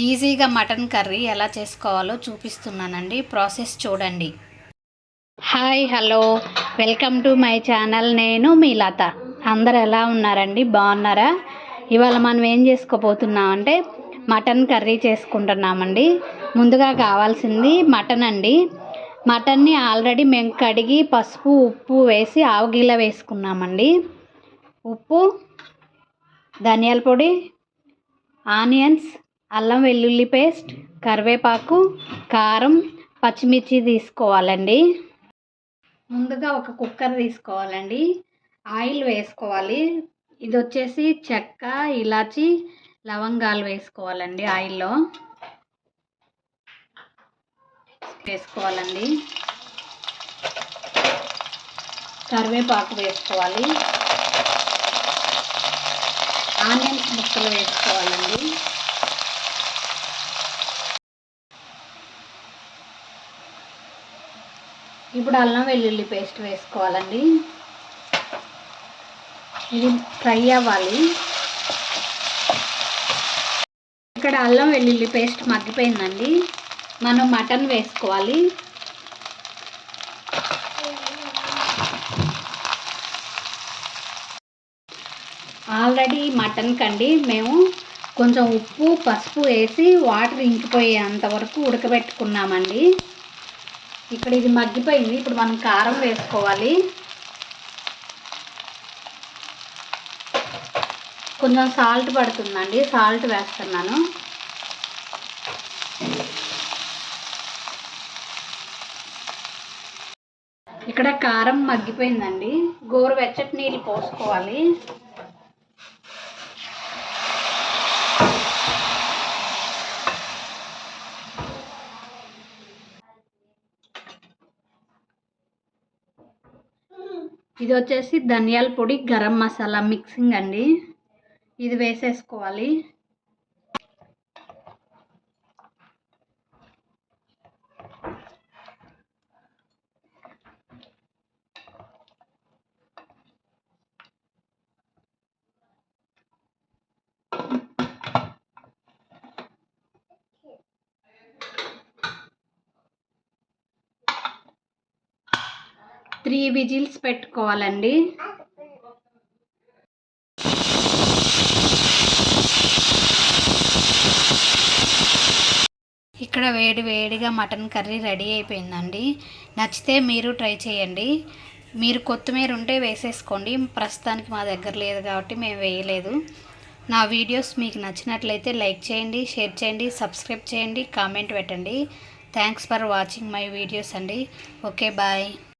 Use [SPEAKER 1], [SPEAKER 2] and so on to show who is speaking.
[SPEAKER 1] ఈజీగా mutton curry ఎలా చేసుకోవాలో చూపిస్తున్నానండి. ప్రాసెస్ చూడండి. Hi, hello, welcome to my channel. నేను మీ లత. అందరు ఎలా ఉన్నారండి? బాగున్నారా? ఇవాళ మనం ఏం చేసుకోబోతున్నామంటే మటన్ కర్రీ చేసుకుంటున్నామండి. ముందుగా కావాల్సింది మటన్ అండి. మటన్ని ఆల్రెడీ మేము కడిగి పసుపు ఉప్పు వేసి ఆవగిల్ల వేసుకున్నామండి. ఉప్పు, ధనియాల పొడి, ఆనియన్స్, అల్లం వెల్లుల్లి పేస్ట్, కరివేపాకు, కారం, పచ్చిమిర్చి తీసుకోవాలండి. ముందుగా ఒక కుక్కర్ తీసుకోవాలండి. ఆయిల్ వేసుకోవాలి. ఇది వచ్చేసి చెక్క, ఇలాచి, లవంగాలు వేసుకోవాలండి. ఆయిల్లో వేసుకోవాలండి. కరివేపాకు వేసుకోవాలి. ఆనియన్స్ ముక్కలు వేసుకోవాలండి. ఇప్పుడు అల్లం వెల్లుల్లి పేస్ట్ వేసుకోవాలండి. ఇది ఫ్రై అవ్వాలి. ఇక్కడ అల్లం వెల్లుల్లి పేస్ట్ మగ్గిపోయిందండి. మనం మటన్ వేసుకోవాలి. ఆల్రెడీ మటన్ కండి మేము కొంచెం ఉప్పు పసుపు వేసి వాటర్ ఇంకిపోయేంత వరకు ఉడకబెట్టుకున్నామండి. ఇక్కడ ఇది మగ్గిపోయింది. ఇప్పుడు మనం కారం వేసుకోవాలి. కొంచెం సాల్ట్ పడుతుందండి, సాల్ట్ వేస్తున్నాను. ఇక్కడ కారం మగ్గిపోయిందండి. గోరువెచ్చటి నీళ్ళు పోసుకోవాలి. ఇది వచ్చేసి ధనియాల పొడి, గరం మసాలా మిక్సింగ్ అండి. ఇది వేసేసుకోవాలి. త్రీ విజిల్స్ పెట్టుకోవాలండి. ఇక్కడ వేడిగా మటన్ కర్రీ రెడీ అయిపోయిందండి. నచ్చితే మీరు ట్రై చేయండి. మీరు కొత్తిమీర ఉంటే వేసేసుకోండి. ప్రస్తుతానికి మా దగ్గర లేదు కాబట్టి మేము వేయలేదు. నా వీడియోస్ మీకు నచ్చినట్లయితే లైక్ చేయండి, షేర్ చేయండి, సబ్స్క్రైబ్ చేయండి, కామెంట్ పెట్టండి. Thanks for watching my videos అండి. Okay, bye.